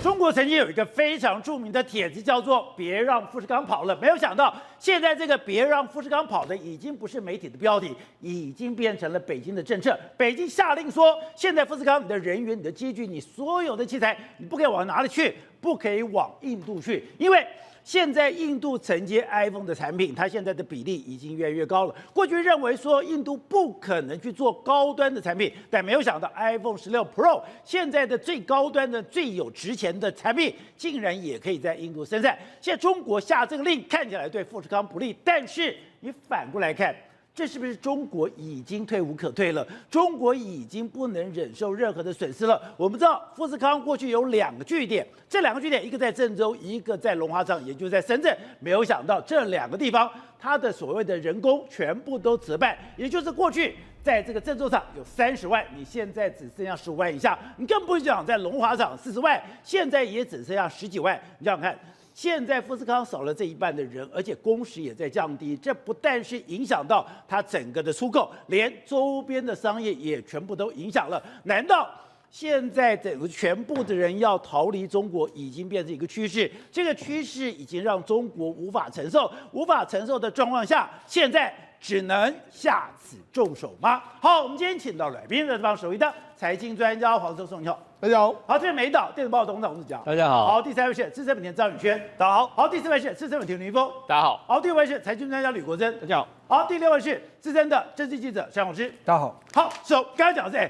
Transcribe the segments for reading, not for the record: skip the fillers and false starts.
中国曾经有一个非常著名的帖子，叫做“别让富士康跑了”。没有想到，现在这个“别让富士康跑”的已经不是媒体的标题，已经变成了北京的政策。北京下令说，现在富士康你的人员、你的机具、你所有的器材，你不可以往哪里去？不可以往印度去，因为现在印度承接 iPhone 的产品，它现在的比例已经越来越高了。过去认为说印度不可能去做高端的产品，但没有想到 iPhone 16 Pro 现在的最高端的、最有值钱的产品，竟然也可以在印度生产。现在中国下这个令，看起来对富士康不利，但是你反过来看。这是不是中国已经退无可退了？中国已经不能忍受任何的损失了。我们知道富士康过去有2个据点，这2个据点一个在郑州，一个在龙华厂，也就是在深圳。没有想到这2个地方，它的所谓的人工全部都折半，也就是过去在这个郑州厂有30万，你现在只剩下15万以下。你更不讲在龙华厂40万，现在也只剩下10几万。你想想看。现在富士康少了这一半的人，而且工时也在降低，这不但是影响到它整个的出口，连周边的商业也全部都影响了。难道现在整个全部的人要逃离中国，已经变成一个趋势？这个趋势已经让中国无法承受，无法承受的状况下，现在只能下此重手吗？好，我们今天请到来宾的这帮首位的财经专家黄寿松，你好。大家好，好，这是美岛电子报董事长吴子佳，大家好。好，第3位是资深媒体张宇轩，大家好。好，第4位是资深媒体林云峰，大家好。好，第5位是财经专家吕国珍，大家好。好，第6位是资深的政治记者张老师，大家好。好，刚才讲的是，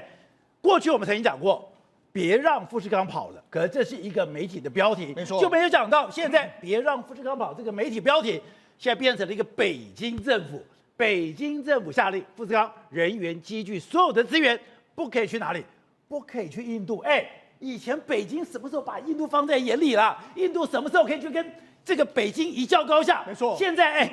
过去我们曾经讲过，别让富士康跑了，可是这是一个媒体的标题，没错，就没有想到现在别让富士康跑这个媒体标题，现在变成了一个北京政府，北京政府下令富士康人员、机具所有的资源不可以去哪里？不可以去印度，以前北京什么时候把印度放在眼里了？印度什么时候可以去跟这个北京一较高下？没错，现在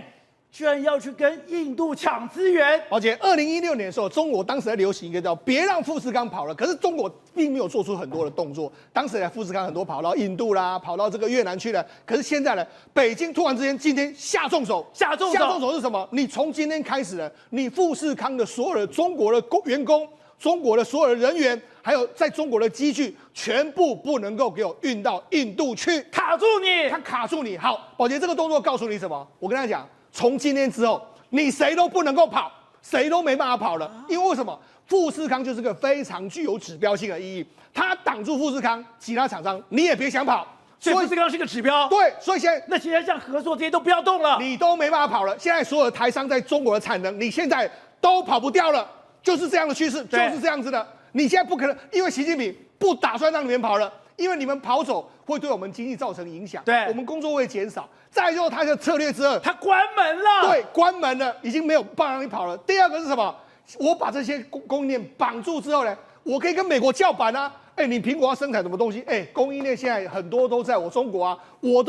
居然要去跟印度抢资源。而且2016年的时候，中国当时在流行一个叫"别让富士康跑了"，可是中国并没有做出很多的动作。当时富士康很多跑到印度啦，跑到这个越南去了。可是现在呢，北京突然之间今天下重手，下重手是什么？你从今天开始呢，你富士康的所有的中国的员工。中国的所有的人员，还有在中国的机具，全部不能够给我运到印度去，卡住你，他卡住你。好，宝杰这个动作告诉你什么？我跟他讲，从今天之后，你谁都不能够跑，谁都没办法跑了。因为什么？富士康就是个非常具有指标性的意义，它挡住富士康，其他厂商你也别想跑。所以富士康是个指标。对，所以现在那现在像合作这些都不要动了，你都没办法跑了。现在所有的台商在中国的产能，你现在都跑不掉了。就是这样的趋势，就是这样子的。你现在不可能，因为习近平不打算让你们跑了，因为你们跑走会对我们经济造成影响，对，我们工作会减少。再就是他的策略之2，他关门了，对，关门了，已经没有办法让你跑了。第2个是什么？我把这些供应链绑住之后呢，我可以跟美国叫板啊。你苹果要生产什么东西？供应链现在很多都在我中国啊，我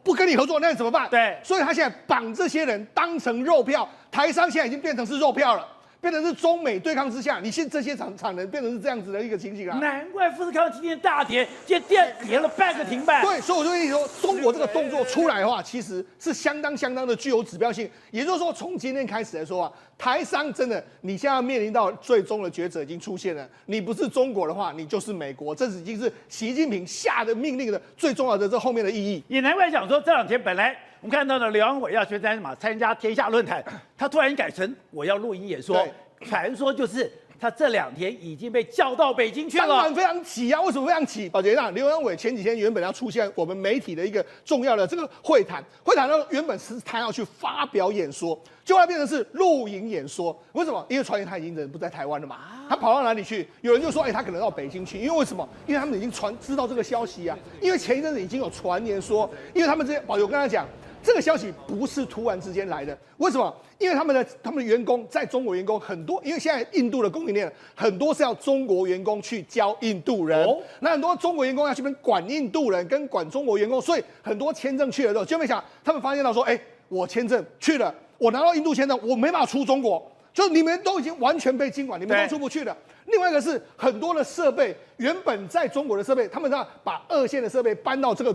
不跟你合作，那你怎么办？对，所以他现在绑这些人当成肉票，台商现在已经变成是肉票了。变成是中美对抗之下，你现这些产能变成是这样子的一个情形啊！难怪富士康今天大跌，今天跌了半个停板。对，所以我就跟你说，中国这个动作出来的话，其实是相当的具有指标性。也就是说，从今天开始来说啊，台商真的，你现在面临到最终的抉择已经出现了。你不是中国的话，你就是美国，这已经是习近平下的命令的最重要的这后面的意义。也难怪讲说，这2天本来我们看到的刘扬伟要去参加天下论坛，他突然改成我要录音演说，传说就是他这2天已经被叫到北京去了。当然非常急啊！为什么非常急？宝杰让刘扬伟前几天原本要出现我们媒体的一个重要的这个会谈呢，原本是他要去发表演说，就要变成是录影演说。为什么？因为传言他已经人不在台湾了嘛，他跑到哪里去？有人就说，他可能到北京去，因为为什么？因为他们已经知道这个消息啊，因为前一阵子已经有传言说，因为他们这些宝杰，我跟他讲。这个消息不是突然之间来的，为什么？因为他们的员工在中国员工很多，因为现在印度的供应链很多是要中国员工去教印度人，那很多中国员工要去管印度人跟管中国员工，所以很多签证去了之后，就没想他们发现到说，我签证去了，我拿到印度签证，我没办法出中国。就你们都已经完全被监管，你们都出不去了。另外一个是很多的设备原本在中国的设备，他们要把2线的设备搬到这个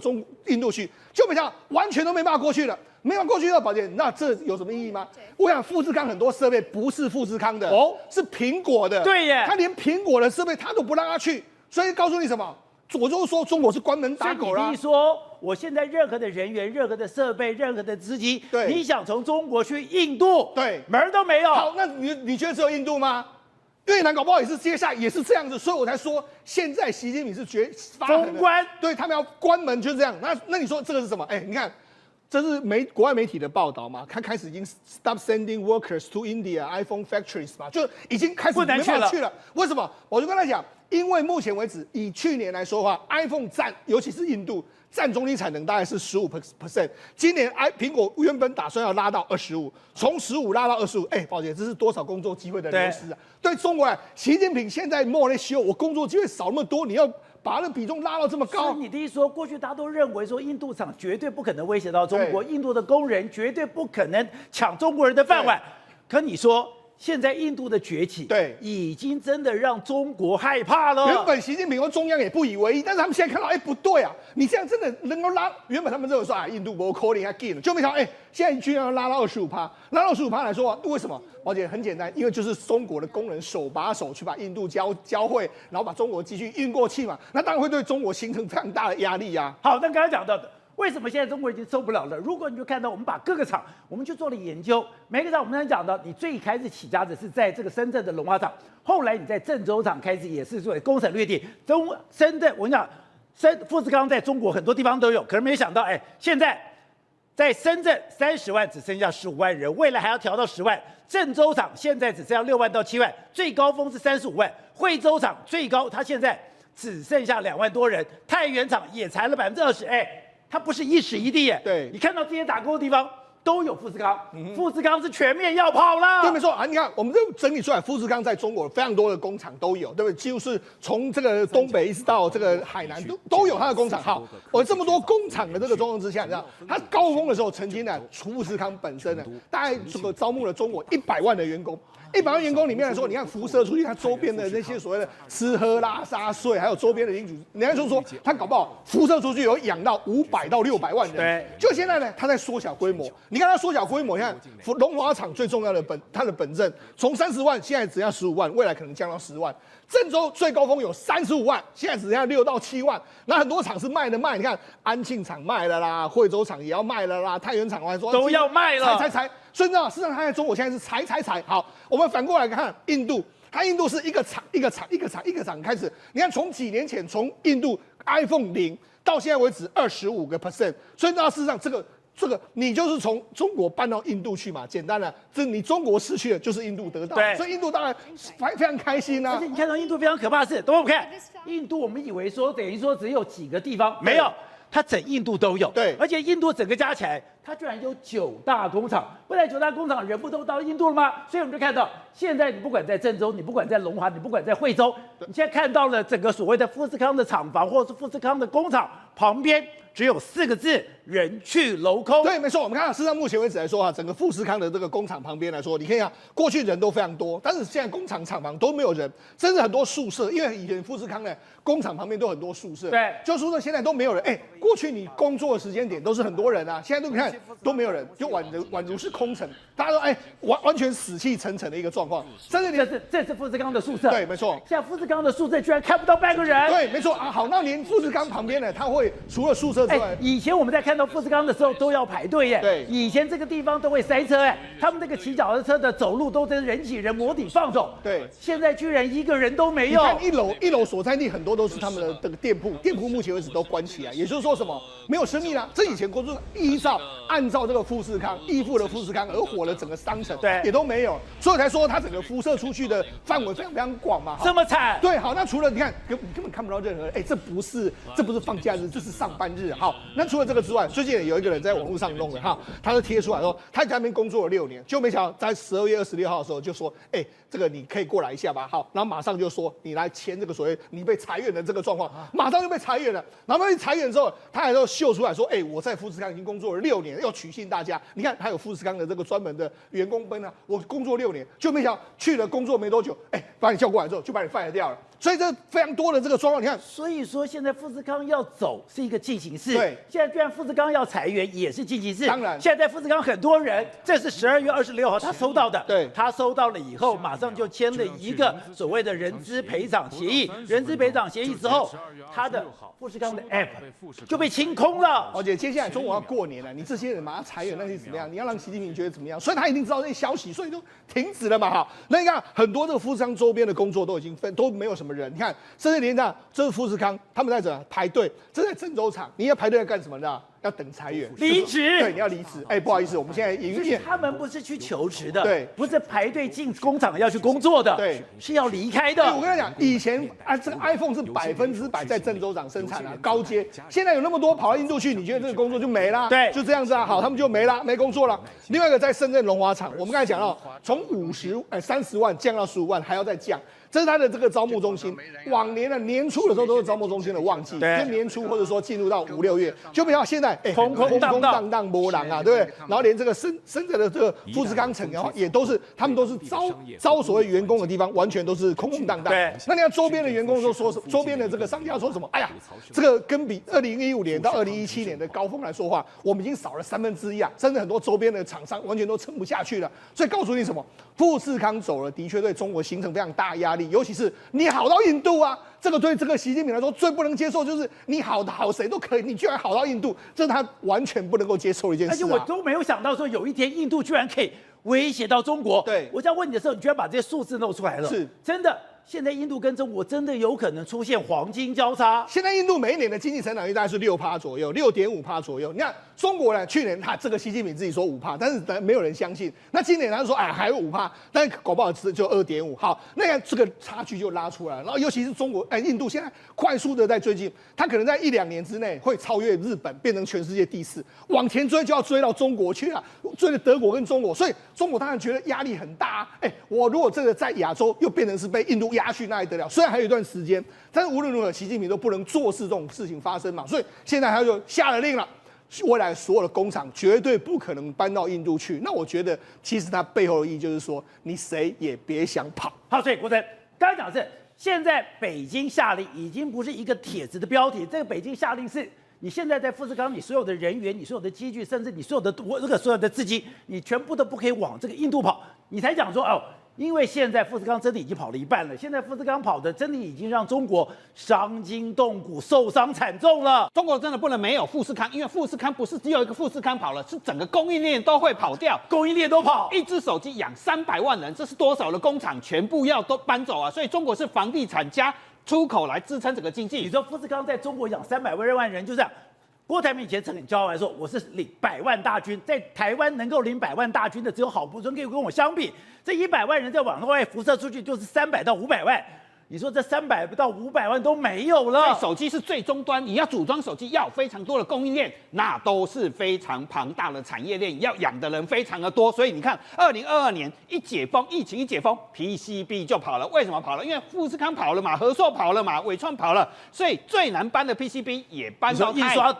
印度去，就没想到完全都没办法过去了。没办法过去的宝姐，那这有什么意义吗？我想富士康很多设备不是富士康的，是苹果的。对耶，他连苹果的设备他都不让他去，所以告诉你什么？我就说中国是关门打狗啦。你说我现在任何的人员、任何的设备、任何的资金，对，你想从中国去印度，对，门儿都没有。好，那你觉得只有印度吗？越南搞不好也是接下来也是这样子，所以我才说现在习近平是封关，对他们要关门就是这样。那你说这个是什么？你看。这是国外媒体的报道嘛？他开始已经 stop sending workers to India iPhone factories 嘛，就已经开始没办法去了。为什么？我就跟他讲，因为目前为止，以去年来说的话 ，iPhone 占，尤其是印度占总体产能大概是15%。今年苹果原本打算要拉到25%，从15拉到25%。宝姐，这是多少工作机会的流失啊？对中国来，习近平现在莫内修，我工作机会少那么多，你要把那比重拉到这么高。所以你的意思说，过去大家都认为说印度厂绝对不可能威胁到中国，印度的工人绝对不可能抢中国人的饭碗。可你说现在印度的崛起，对，已经真的让中国害怕了。原本习近平和中央也不以为意，但是他们现在看到，不对啊，你这样真的能够拉。原本他们认为说印度不可能还进了，就没想到现在居然要拉到25%，拉到25%来说，为什么？宝姐很简单，因为就是中国的工人手把手去把印度教会，然后把中国继续运过去嘛，那当然会对中国形成非常大的压力啊。好，那刚才讲到的。为什么现在中国已经受不了了？如果你就看到我们把各个厂，我们去做了研究，每个厂我们刚才讲到，你最开始起家的是在这个深圳的龙华厂，后来你在郑州厂开始也是做攻城略地。深圳，我跟你讲，富士康在中国很多地方都有，可是没想到，现在在深圳30万只剩下15万人，未来还要调到10万。郑州厂现在只剩下6万到7万，最高峰是35万。惠州厂最高，它现在只剩下2万多人。太原厂也裁了20%，它不是一时一地耶。对，你看到这些打工的地方都有富士康，富士康是全面要跑了。对，没错啊。你看，我们这整理出来，富士康在中国非常多的工厂都有，对不对？几乎是从这个东北一直到这个海南都有它的工厂。好，我这么多工厂的这个状况之下，你知道，它高峰的时候曾经呢，富士康本身呢，大概这个招募了中国100万的员工。100万员工里面来说，你看辐射出去，它周边的那些所谓的吃喝拉撒睡，还有周边的领主，人家就说它搞不好辐射出去有养到500到600万人。对，就现在呢，它在缩小规模。你看它缩小规模，你看龙华厂最重要的它的本镇从30万现在只要15万，未来可能降到10万。郑州最高峰有35万，现在只剩下6到7万。那很多厂是卖，你看安庆厂卖了啦，惠州厂也要卖了啦，太原厂还说都要卖了，裁。所以你知道，事实上它在中国现在是裁。好，我们反过来看印度，印度是一个厂开始。你看从几年前，从印度 iPhone 0到现在为止25%，所以你知道事实上这个你就是从中国搬到印度去嘛，简单的，这你中国失去了，就是印度得到，所以印度当然非常开心啊。而且你看到印度非常可怕的是，等我们看印度，我们以为说等于说只有几个地方，没有，它整印度都有。对，而且印度整个加起来，它居然有9大工厂。未来9大工厂人不都到印度了吗？所以我们就看到，现在你不管在郑州，你不管在龙华，你不管在惠州，你现在看到了整个所谓的富士康的厂房，或者是富士康的工厂旁边。只有4个字：人去楼空。对，没错。我们看，事实上目前为止来说整个富士康的这个工厂旁边来说，你看一下，过去人都非常多，但是现在工厂厂房都没有人，甚至很多宿舍，因为以前富士康呢工厂旁边都很多宿舍，对，就宿舍现在都没有人。过去你工作的时间点都是很多人啊，现在都看都没有人，就宛如是空城，大家都完全死气沉沉的一个状况。甚至这是富士康的宿舍，对，没错。现在富士康的宿舍居然看不到半个人，对，没错啊。好，那连富士康旁边呢，它会除了宿舍。以前我们在看到富士康的时候都要排队耶，对，以前这个地方都会塞车他们这个骑脚踏车的走路都真人挤人，摩顶放走，对，现在居然1个人都没有。你看一楼所在地很多都是他们的这个店铺目前为止都关起来，也就是说什么没有生意啦。这以前工作按照这个富士康依附的富士康而火的整个商城，对，也都没有，所以才说它整个辐射出去的范围非常广嘛，这么惨。对，好，那除了你看你根本看不到任何，这不是放假日，这是上班日。好，那除了这个之外，最近有一个人在网络上弄的他就贴出来说他在那边工作了6年，就没想到在12月26号的时候就说，这个你可以过来一下吧。好，然后马上就说你来签这个所谓你被裁员的这个状况，马上就被裁员了。然后被裁员之后，他还要秀出来说，我在富士康已经工作了6年，要取信大家。你看，还有富士康的这个专门的员工奔我工作6年，就没想到去了工作没多久，把你叫过来之后就把你 fire 掉了。所以这非常多的这个状况，你看。所以说现在富士康要走是一个进行式，对。现在居然富士康要裁员也是进行式，当然。现在富士康很多人，这是12月26号他收到的，对，他收到了以后，马上就签了一个所谓的人资赔偿协议。人资赔偿协议之后，他的富士康的 App 就被清空了。而且接下来中国要过年了，你这些人马上裁员，那是怎么样？你要让习近平觉得怎么样？所以他一定知道这些消息，所以就停止了嘛。哈，那你看很多这个富士康周边的工作都没有什么人。你看，甚至连这是富士康，他们在这排队，这在郑州厂，你要排队要干什么呢？要等裁员，离职。对，你要离职。不好意思，我们现在营业。他们不是去求职的，对，不是排队进工厂要去工作的，对，是要离开的。我跟你讲，以前这个 iPhone 是100%在郑州厂生产啊，高阶。现在有那么多跑到印度去，你觉得这个工作就没啦？对，就这样子啊。好，他们就没啦，没工作了。另外一个在深圳龙华厂，我们刚才讲到，从30万降到15万，还要再降。这是他的这个招募中心，往年的年初的时候都是招募中心的旺季，就年初或者说进入到5、6月，就不要现在空荡荡波浪啊，对不对？然后连这个深圳的这个富士康城的话，也都是他们都是招所谓员工的地方，完全都是空荡荡。对，那你看周边的员工都说什么？周边的这个商家说什么？哎呀，这个跟比2015年到2017年的高峰来说话，我们已经少了1/3啊，甚至很多周边的厂商完全都撑不下去了。所以告诉你什么？富士康走了，的确对中国形成非常大压力，尤其是你好到印度啊，这个对这个习近平来说最不能接受，就是你好谁都可以，你居然好到印度，这是他完全不能够接受的一件事、啊。而且我都没有想到说有一天印度居然可以威胁到中国。对，我在问你的时候，你居然把这些数字露出来了，是真的。现在印度跟中国真的有可能出现黄金交叉。现在印度每一年的经济成长率大概是6%左右，6.5%左右。你看中国呢，去年这个习近平自己说5%，但是没有人相信。那今年他说还有5%，但是搞不好就2.5%。好，那样这个差距就拉出来了。然后尤其是印度现在快速的在追进，它可能在1、2年之内会超越日本，变成全世界第4，往前追就要追到中国去了，追了德国跟中国，所以中国当然觉得压力很大。我如果这个在亚洲又变成是被印度压去，那还得了？虽然还有一段时间，但是无论如何，习近平都不能坐视这种事情发生嘛。所以现在他就下了令了，未来所有的工厂绝对不可能搬到印度去。那我觉得，其实它背后的意义就是说，你谁也别想跑。好，所以国成刚才讲的是，现在北京下令已经不是一个帖子的标题，这个北京下令是。你现在在富士康，你所有的人员、你所有的机具，甚至你所有的资金，你全部都不可以往这个印度跑。你才讲说因为现在富士康真的已经跑了一半了，现在富士康跑的真的已经让中国伤筋动骨、受伤惨重了。中国真的不能没有富士康，因为富士康不是只有一个富士康跑了，是整个供应链都会跑掉，供应链都跑。一只手机养300万人，这是多少的工厂全部要都搬走啊！所以中国是房地产加出口来支撑整个经济。你说富士康在中国养300万人，就这样。郭台铭以前曾很骄傲来说，我是领100万大军，在台湾能够领100万大军的只有郝柏村可以跟我相比，这100万人在往外辐射出去就是300到500万。你说这300到500万都没有了，手机是最终端，你要组装手机要非常多的供应链，那都是非常庞大的产业链，要养的人非常的多。所以你看，2022年一解封，疫情一解封 ，PCB 就跑了。为什么跑了？因为富士康跑了嘛，和硕跑了嘛，伟创跑了，所以最难搬的 PCB 也搬到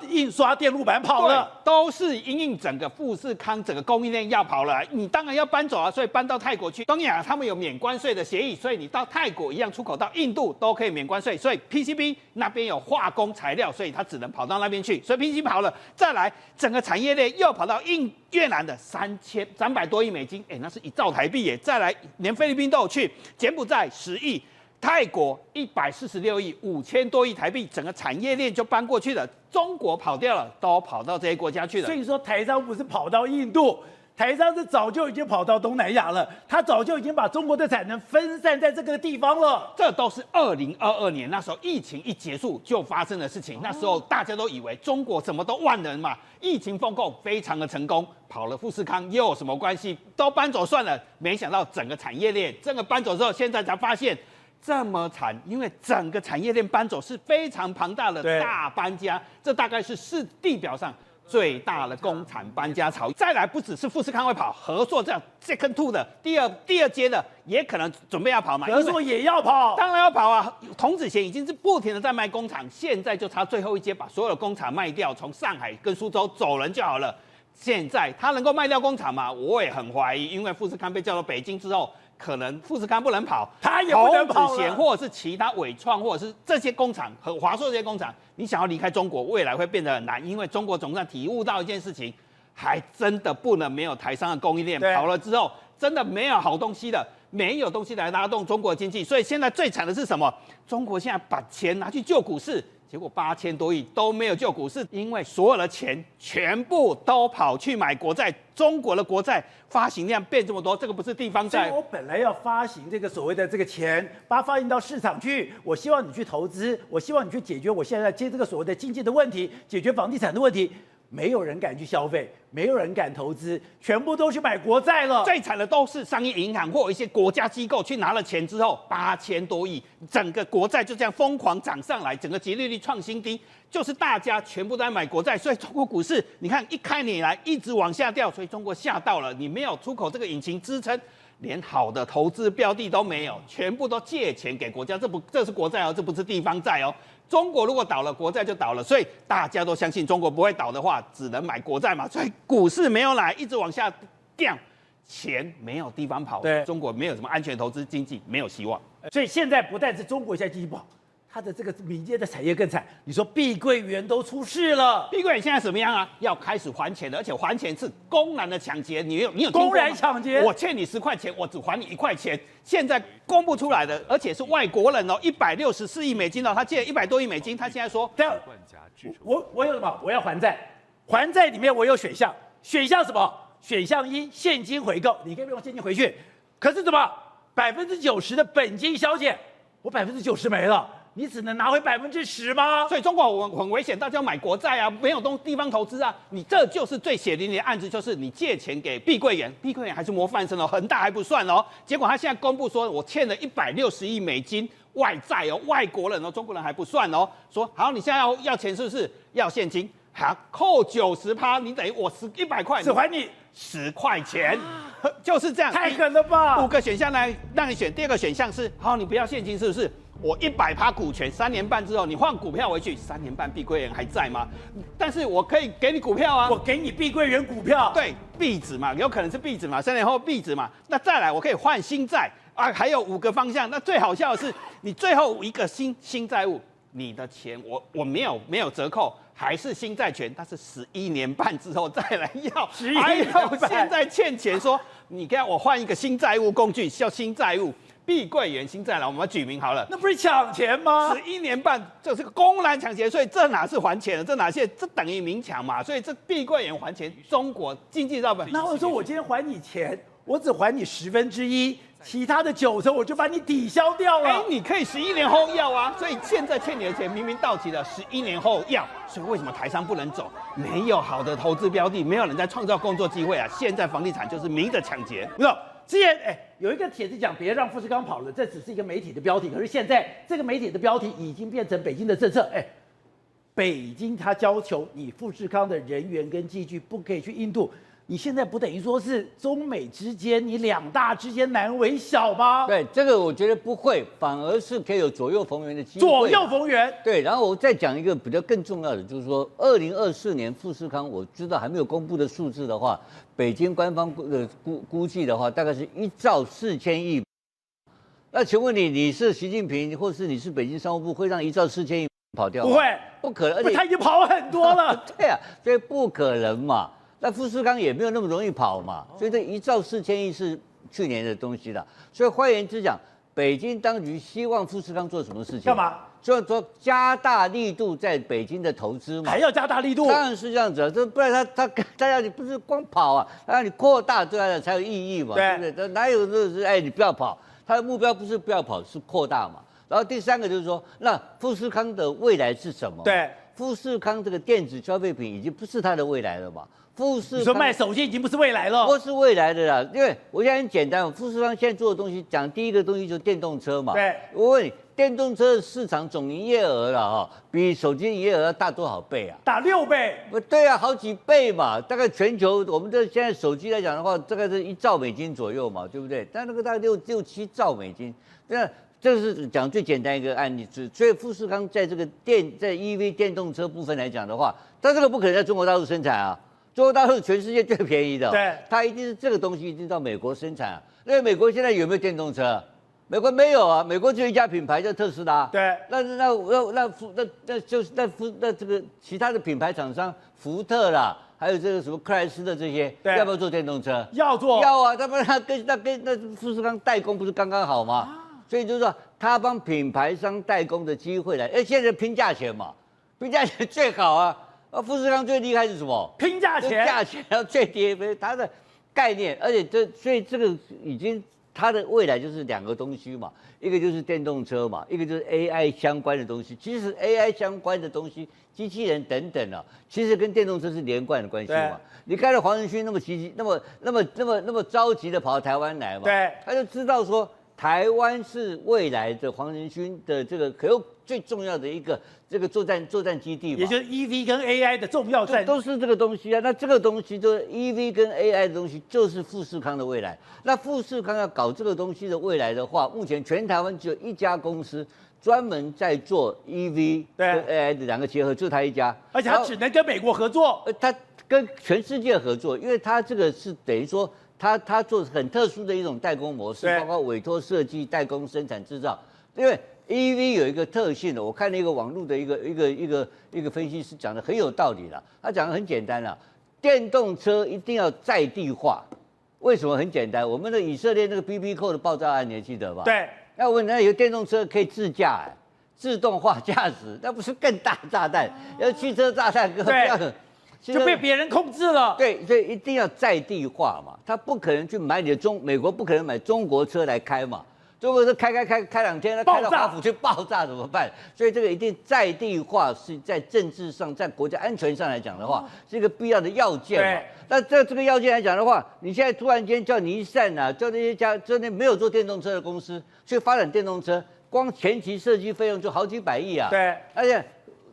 印刷电路板跑了，都是因应整个富士康整个供应链要跑了，你当然要搬走啊，所以搬到泰国去。东亚他们有免关税的协议，所以你到泰国一样出口到印度都可以免关税，所以 PCB 那边有化工材料，所以它只能跑到那边去，所以 PCB 跑了，再来整个产业链又跑到越南的300多亿美金，那是1兆台币耶，再来连菲律宾都有去，柬埔寨10亿。泰国146亿，5000多亿台币，整个产业链就搬过去了。中国跑掉了，都跑到这些国家去了。所以说台商不是跑到印度，台商是早就已经跑到东南亚了，他早就已经把中国的产能分散在这个地方了。这都是2022年那时候疫情一结束就发生的事情。那时候大家都以为中国什么都万能嘛，疫情封控非常的成功，跑了富士康又有什么关系？都搬走算了。没想到整个产业链这个搬走之后，现在才发现。这么惨，因为整个产业链搬走是非常庞大的大搬家，这大概是地表上最大的工厂搬家潮。再来不只是富士康会跑，和硕这样 second two 的第二阶的也可能准备要跑嘛，和硕也要跑，当然要跑啊。童子贤已经是不停的在卖工厂，现在就差最后一阶，把所有的工厂卖掉，从上海跟苏州走人就好了。现在他能够卖掉工厂吗？我也很怀疑，因为富士康被叫到北京之后，可能富士康不能跑，他也不能跑了宏子贤或者是其他伟创或者是这些工厂和华硕这些工厂，你想要离开中国，未来会变得很难，因为中国总算体悟到一件事情，还真的不能没有台商的供应链，对跑了之后真的没有好东西了。没有东西来拉动中国的经济，所以现在最惨的是什么？中国现在把钱拿去救股市，结果8000多亿都没有救股市，因为所有的钱全部都跑去买国债，中国的国债发行量变这么多，这个不是地方债。所以我本来要发行这个所谓的这个钱，把它发行到市场去，我希望你去投资，我希望你去解决我现在接这个所谓的经济的问题，解决房地产的问题。没有人敢去消费，没有人敢投资，全部都去买国债了。最惨的都是商业银行或一些国家机构去拿了钱之后，8000多亿，整个国债就这样疯狂涨上来，整个殖利率创新低，就是大家全部都在买国债，所以中国股市你看一开年以来一直往下掉，所以中国吓到了，你没有出口这个引擎支撑。连好的投资标的都没有，全部都借钱给国家，这是国债哦，这不是地方债哦。中国如果倒了，国债就倒了，所以大家都相信中国不会倒的话，只能买国债嘛。所以股市没有来，一直往下掉，钱没有地方跑，对，中国没有什么安全投资，经济没有希望。所以现在不但是中国现在经济不好，它的这个民间的产业更惨。你说碧桂园都出事了，碧桂园现在什么样啊？要开始还钱了，而且还钱是公然的抢劫。你有听过吗？公然抢劫，我欠你10块钱，我只还你1块钱。现在公布出来的，而且是外国人哦，164亿美金哦，他借100多亿美金，他现在说，这样我有什么？我要还债，还债里面我有选项，选项什么？选项1现金回购，你可以用现金回去，可是怎么90%的本金消减，我90%没了。你只能拿回10%吗？所以中国很危险，大家要买国债啊，没有地方投资啊。你这就是最血淋淋的案子，就是你借钱给碧桂园，碧桂园还是模范生哦，恒大还不算哦。结果他现在公布说，我欠了160亿美金外债哦，外国人哦，中国人还不算哦。说好，你现在要钱是不是？要现金，好，扣90%，你等于我100块，只还你10块钱。就是这样，太狠了吧！5个选项来让你选，第2个选项是，好，你不要现金，是不是？我100%股权，3年半之后你换股票回去，3年半碧桂园还在吗？但是我可以给你股票啊，我给你碧桂园股票，对，币值嘛，有可能是币值嘛，3年后币值嘛，那再来我可以换新债啊，还有5个方向。那最好笑的是，你最后一个新债务，你的钱我没有折扣。还是新债权，但是11年半之后再来要，还有现在欠钱说，你看我换一个新债务工具，叫新债务，碧桂园新债了，我们举名好了，那不是抢钱吗？11年半，这是个公然抢劫，所以这哪是还钱了？这等于明抢嘛？所以这碧桂园还钱，中国经济造本。那我说我今天还你钱，我只还你1/10。其他的90%我就把你抵消掉了。你可以11年后要啊，所以现在欠你的钱明明到期了，11年后要，所以为什么台商不能走？没有好的投资标的，没有人在创造工作机会啊！现在房地产就是明着抢劫。不是，之前有一个帖子讲别让富士康跑了，这只是一个媒体的标题，可是现在这个媒体的标题已经变成北京的政策。北京他要求你富士康的人员跟机具不可以去印度。你现在不等于说是中美之间，你2大之间难为小吗？对，这个我觉得不会，反而是可以有左右逢源的机会。左右逢源。对，然后我再讲一个比较更重要的，就是说，2024年富士康我知道还没有公布的数字的话，北京官方估计的话，大概是1兆4000亿。那请问你是习近平，或是你是北京商务部，会让1兆4000亿跑掉吗？不会，不可能，而且他已经跑很多了。对啊，所以不可能嘛。那富士康也没有那么容易跑嘛，所以这1兆4000亿是去年的东西了。所以换言之讲，北京当局希望富士康做什么事情？干嘛？就是说加大力度在北京的投资嘛。还要加大力度？当然是这样子啊，这不然他要你不是光跑啊，他让你扩大对他才有意义嘛，对不对？哪有就是你不要跑，他的目标不是不要跑，是扩大嘛。然后第3个就是说，那富士康的未来是什么？对，富士康这个电子消费品已经不是它的未来了嘛。富士康，你说卖手机已经不是未来了，不是未来的啦，因为我现在很简单，富士康现在做的东西，讲第一个东西就是电动车嘛。对，我问你，电动车的市场总营业额了比手机营业额要大多少倍啊？大6倍。对啊，好几倍嘛。大概全球我们这现在手机来讲的话，大概是1兆美金左右嘛，对不对？但那个大概6-7兆美金，那这是讲最简单一个案例，所以富士康在这个在 EV 电动车部分来讲的话，它这个不可能在中国大陆生产啊。中国大陆是全世界最便宜的，对，它一定是这个东西一定到美国生产啊。因为美国现在有没有电动车？美国没有啊，美国只有一家品牌叫特斯拉。对，那这个其他的品牌厂商，福特啦，还有这个什么克莱斯勒这些，对要不要做电动车？要做，要啊，他们跟富士康代工不是刚刚好吗？所以就是说，他帮品牌商代工的机会来，现在拼价钱嘛，拼价钱最好啊。富士康最厉害是什么？拼价钱，价钱要最低，它的概念，而且所以这个已经它的未来就是两个东西嘛，一个就是电动车嘛，一个就是 AI 相关的东西。其实 AI 相关的东西，机器人等等啊，其实跟电动车是连贯的关系嘛。你看到黄仁勋那么积极，那么着急的跑到台湾来嘛，对，他就知道说台湾是未来的黄仁勋的这个可又最重要的一个这个作战基地嘛，也就是 EV 跟 AI 的重要战，都是这个东西啊。那这个东西就是 EV 跟 AI 的东西，就是富士康的未来。那富士康要搞这个东西的未来的话，目前全台湾只有一家公司专门在做 EV 跟 AI 的两个结合，就他一家，而且他只能跟美国合作，他跟全世界合作，因为他这个是等于说他做很特殊的一种代工模式，包括委托设计、代工、生产、制造，因为。EV 有一个特性的，我看了一个网络的一个分析师讲的很有道理了。他讲的很简单了，电动车一定要在地化。为什么？很简单，我们的以色列那个 BB 扣的爆炸案你还记得吧？对。那我那有电动车可以自驾，自动化驾驶，那不是更大炸弹？要汽车炸弹，对，就被别人控制了。对，所以一定要在地化嘛。他不可能去买你的美国不可能买中国车来开嘛。中国是开2天，他开到华府去爆炸怎么办？所以这个一定在地化是在政治上、在国家安全上来讲的话，是一个必要的要件嘛。那这个要件来讲的话，你现在突然间叫尼桑啊，叫那些那没有做电动车的公司去发展电动车，光前期设计费用就好几百亿啊。对，而且。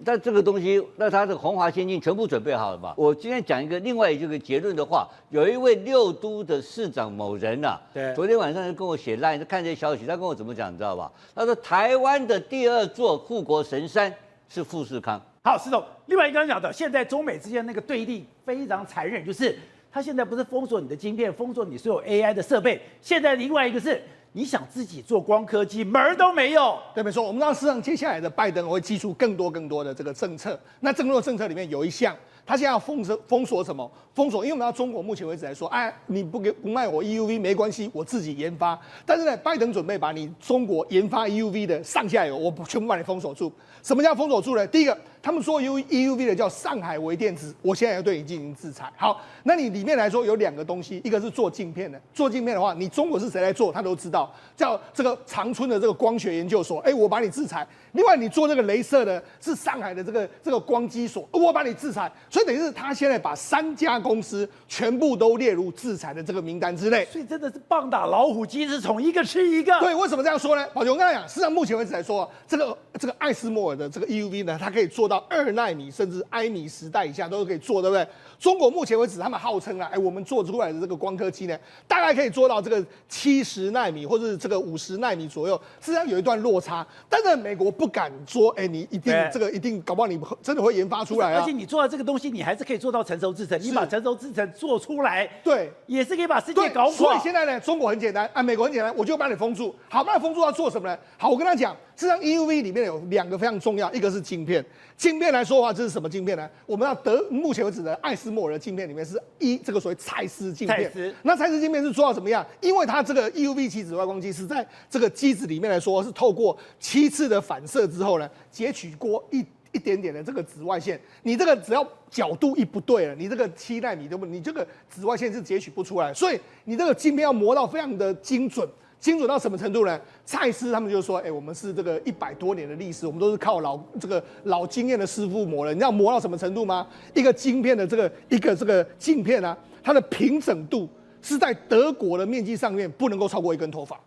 那这个东西，那它的鸿华先进全部准备好了吧？我今天讲一个另外一个结论的话，有一位6都的市长某人啊，对，昨天晚上就跟我写 LINE， 看这些消息，他跟我怎么讲，你知道吧？他说台湾的第2座护国神山是富士康。好，施总，另外一个刚刚讲的，现在中美之间那个对立非常残忍，就是他现在不是封锁你的晶片，封锁你所有 AI 的设备，现在另外一个是。你想自己做光刻机，门儿都没有。对，没错。我们知道，事实上接下来的拜登会祭出更多的这个政策。那更多的政策里面有一项，他现在要封锁什么？封锁，因为我们知道中国目前为止来说，哎，你不卖我 EUV 没关系，我自己研发。但是呢，拜登准备把你中国研发 EUV 的上下游，我全部把你封锁住。什么叫封锁住呢？第一个，他们说 EUV 的叫上海微电子，我现在要对你进行制裁。好，那你里面来说有2个东西，一个是做镜片的，做镜片的话，你中国是谁来做，他都知道，叫这个长春的这个光学研究所，哎，我把你制裁。另外，你做这个雷射的是上海的这个光机所，我把你制裁。所以等于是他现在把3家公司全部都列入制裁的这个名单之内。所以真的是棒打老虎，鸡是从一个吃一个。对，为什么这样说呢？宝杰，我跟他讲，事实上目前为止来说，这个艾斯摩尔的这个 EUV 呢，它可以做到2奈米甚至埃米时代以下都可以做，对不对？中国目前为止，他们号称啊，哎，我们做出来的这个光刻机呢，大概可以做到这个70奈米或者是这个50奈米左右，实际上有一段落差。但是美国不敢说，哎，你一定搞不好你真的会研发出来啊！而且你做到这个东西，你还是可以做到成熟制程，你把成熟制程做出来，对，也是可以把世界搞垮。所以现在呢，中国很简单，美国很简单，我就把你封住。好，把你封住要做什么呢？好，我跟他讲，实际上 EUV 里面有2个非常重要，一个是晶片。晶片来说的话，这是什么晶片呢？我们要目前为止的艾斯摩尔的晶片里面是这个所谓蔡司镜片。那蔡司镜片是做到怎么样？因为它这个 EUV 极紫外光机是在这个机子里面来说，是透过7次的反射之后呢，截取过一点点的这个紫外线。你这个只要角度一不对了，你这个7奈米你这个紫外线是截取不出来。所以你这个镜片要磨到非常的精准。精准到什么程度呢？蔡司他们就说，哎，我们是这个100多年的历史，我们都是靠老经验的师傅磨的。你知道磨到什么程度吗？一个晶片的这个镜片啊，它的平整度是在德国的面积上面不能够超过1根头发。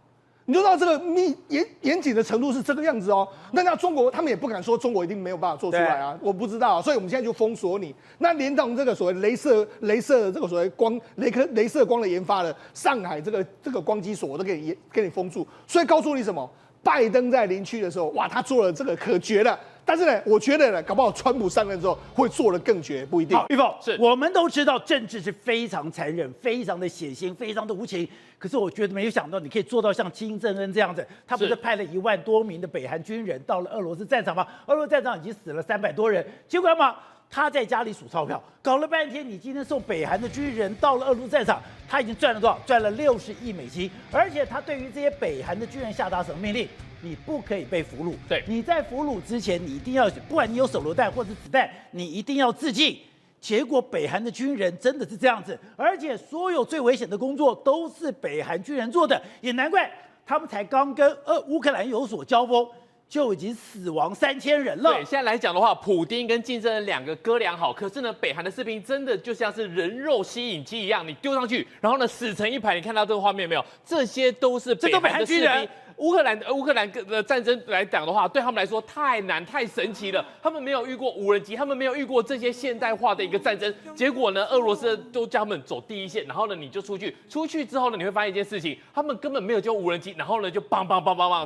你就知道这个严谨的程度是这个样子哦。那中国他们也不敢说中国一定没有办法做出来啊，我不知道，所以我们现在就封锁你。那连同这个所谓雷射的这个所谓雷射光的研发的上海这个光机所，我都给你封住。所以告诉你什么？拜登在林区的时候，哇，他做了这个可绝的，但是呢，我觉得呢，搞不好川普上任之后会做得更绝，不一定。好，玉凤，是我们都知道政治是非常残忍、非常的血腥、非常的无情。可是我觉得没有想到，你可以做到像金正恩这样子，他不是派了1万多名的北韩军人到了俄罗斯战场吗？俄罗斯战场已经死了300多人，结果嘛，他在家里数钞票，搞了半天，你今天送北韩的军人到了俄罗斯战场，他已经赚了多少？赚了60亿美金，而且他对于这些北韩的军人下达什么命令？你不可以被俘虏。对，你在俘虏之前，你一定要，不管你有手榴弹或者子弹，你一定要自尽。结果北韩的军人真的是这样子，而且所有最危险的工作都是北韩军人做的，也难怪他们才刚跟乌克兰有所交锋，就已经死亡3000人了。对，现在来讲的话，普丁跟金正恩2个哥俩好，可是呢，北韩的士兵真的就像是人肉吸引机一样，你丢上去，然后呢死成一排。你看到这个画面没有？这些都是北韩的士兵。乌克兰的战争来讲的话，对他们来说太难、太神奇了。他们没有遇过无人机，他们没有遇过这些现代化的一个战争。结果呢，俄罗斯都叫他们走第一线，然后呢，你就出去之后呢，你会发现一件事情，他们根本没有救无人机，然后呢，就棒，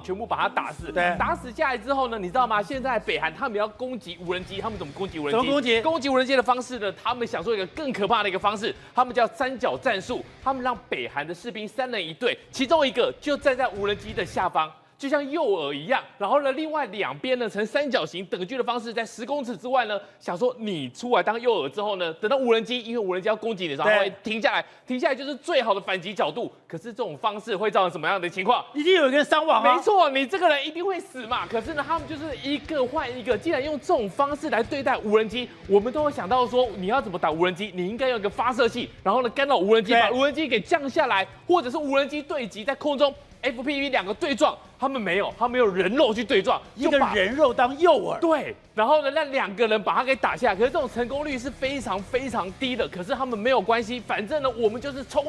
全部把它打死。对，打死下来之后呢，你知道吗？现在北韩他们要攻击无人机，他们怎么攻击无人机？怎么攻击？攻击无人机的方式呢？他们想出一个更可怕的一个方式，他们叫3角战术。他们让北韩的士兵3人一队，其中一个就站在无人机的下方。就像诱饵一样，然后呢，另外2边呢呈3角形等距的方式，在10公尺之外呢，想说你出来当诱饵之后呢，等到无人机，因为无人机要攻击你的时候，它会停下来就是最好的反击角度。可是这种方式会造成什么样的情况？一定有一个人伤亡啊！没错，你这个人一定会死嘛。可是呢，他们就是一个换一个，既然用这种方式来对待无人机，我们都会想到说，你要怎么打无人机？你应该有一个发射器，然后呢干扰无人机，把无人机给降下来，或者是无人机对击在空中。FPV 2个对撞，他们没有人肉去对撞，一个人肉当诱饵。对，然后呢，那2个人把他给打下来，可是这种成功率是非常低的。可是他们没有关系，反正呢，我们就是冲。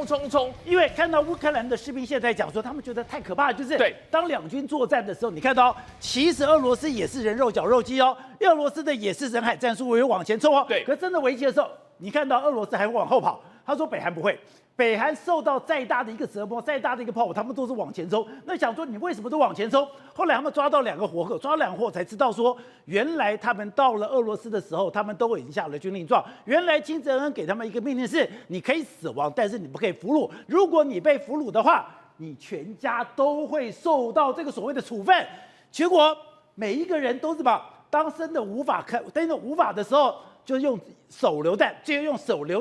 因为看到乌克兰的士兵现在讲说，他们觉得太可怕了，就是对，当两军作战的时候，你看到其实俄罗斯也是人肉绞肉机哦，俄罗斯的也是人海战术，也往前冲哦。对，可是真的危机的时候，你看到俄罗斯还会往后跑，他说北韩不会。北韩受到再大的一个折磨，再大的一个炮火，他们都是往前冲。那想说你为什么都往前冲？后来他们抓到2个活口，抓到2个活才知道说，原来他们到了俄罗斯的时候，他们都已经下了军令状。原来金正恩给他们一个命令是：你可以死亡，但是你不可以俘虏。如果你被俘虏的话，你全家都会受到这个所谓的处分。结果每一个人都是当真的无法的时候，就用手榴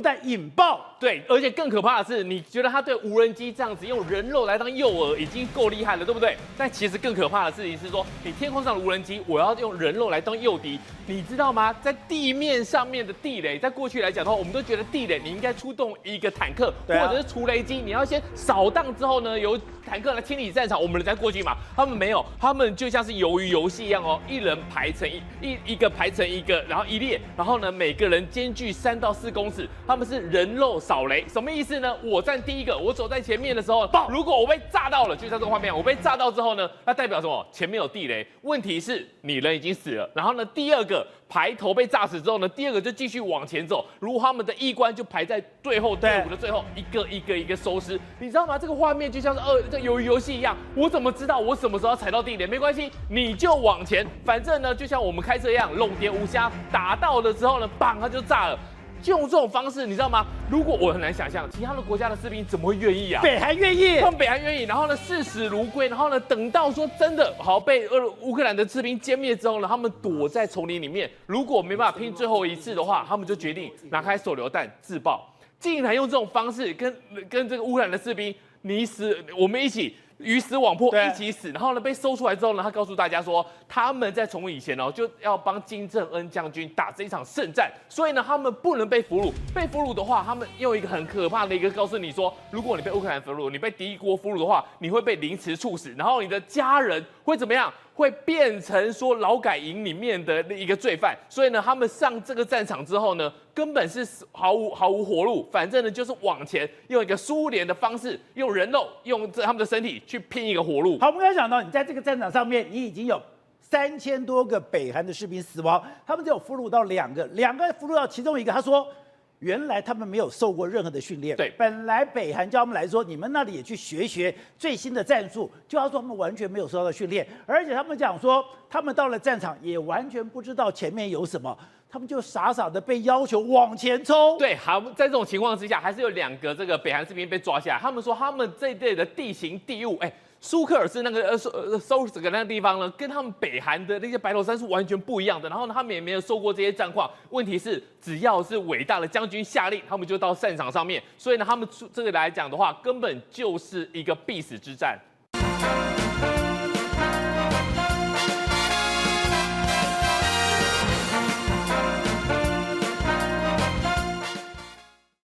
弹引爆。对，而且更可怕的是，你觉得他对无人机这样子用人肉来当诱饵已经够厉害了，对不对？但其实更可怕的事情是说，你天空上的无人机，我要用人肉来当诱敌，你知道吗？在地面上面的地雷，在过去来讲的话，我们都觉得地雷你应该出动一个坦克或者是除雷机，你要先扫荡之后呢，由坦克来清理战场，我们才过去嘛。他们没有，他们就像是鱿鱼游戏一样哦，一人排成一个排成一个，然后一列，然后呢每个人间距3到4公尺，他们是人肉扫雷，什么意思呢？我站第一个，我走在前面的时候，如果我被炸到了，就像这个画面，我被炸到之后呢，那代表什么？前面有地雷。问题是你人已经死了，然后呢，第2个排头被炸死之后呢，第2个就继续往前走，如果他们的衣冠就排在队伍的最后，一个收尸，你知道吗？这个画面就像是这鱿鱼游戏一样，我怎么知道我什么时候要踩到地雷？没关系，你就往前，反正呢，就像我们开车一样，弄点无虾，打到了之后呢，砰，它就炸了。就用这种方式，你知道吗？如果我很难想象，其他的国家的士兵怎么会愿意啊？北韩愿意，他们北韩愿意，然后呢视死如归，然后呢等到说真的好被乌克兰的士兵歼灭之后呢，他们躲在丛林里面，如果没办法拼最后一次的话，他们就决定拿开手榴弹自爆，竟然用这种方式跟这个乌克兰的士兵你死我们一起。鱼死网破，一起死。然后呢，被搜出来之后呢，他告诉大家说，他们在从以前哦就要帮金正恩将军打这一场胜战，所以呢，他们不能被俘虏。被俘虏的话，他们用一个很可怕的一个告诉你说，如果你被乌克兰俘虏，你被敌国俘虏的话，你会被凌迟处死，然后你的家人会怎么样？会变成说劳改营里面的一个罪犯，所以呢，他们上这个战场之后呢，根本是毫无活路，反正呢就是往前用一个苏联的方式，用人肉，用他们的身体去拼一个活路。好，我们刚才讲到，你在这个战场上面，你已经有3000多个北韩的士兵死亡，他们只有俘虏到2个，2个俘虏到其中一个，他说原来他们没有受过任何的训练。对本来北韩叫他们来说，你们那里也去学学最新的战术，就要说他们完全没有受到训练，而且他们讲说，他们到了战场也完全不知道前面有什么，他们就傻傻的被要求往前冲。对，好，在这种情况之下，还是有2个这个北韩士兵被抓下来。他们说他们这一类的地形地物，苏克尔是那个搜这个那个地方呢，跟他们北韩的那些白头山是完全不一样的。然后呢，他们也没有受过这些战况。问题是，只要是伟大的将军下令，他们就到战场上面。所以呢，他们这个来讲的话，根本就是一个必死之战。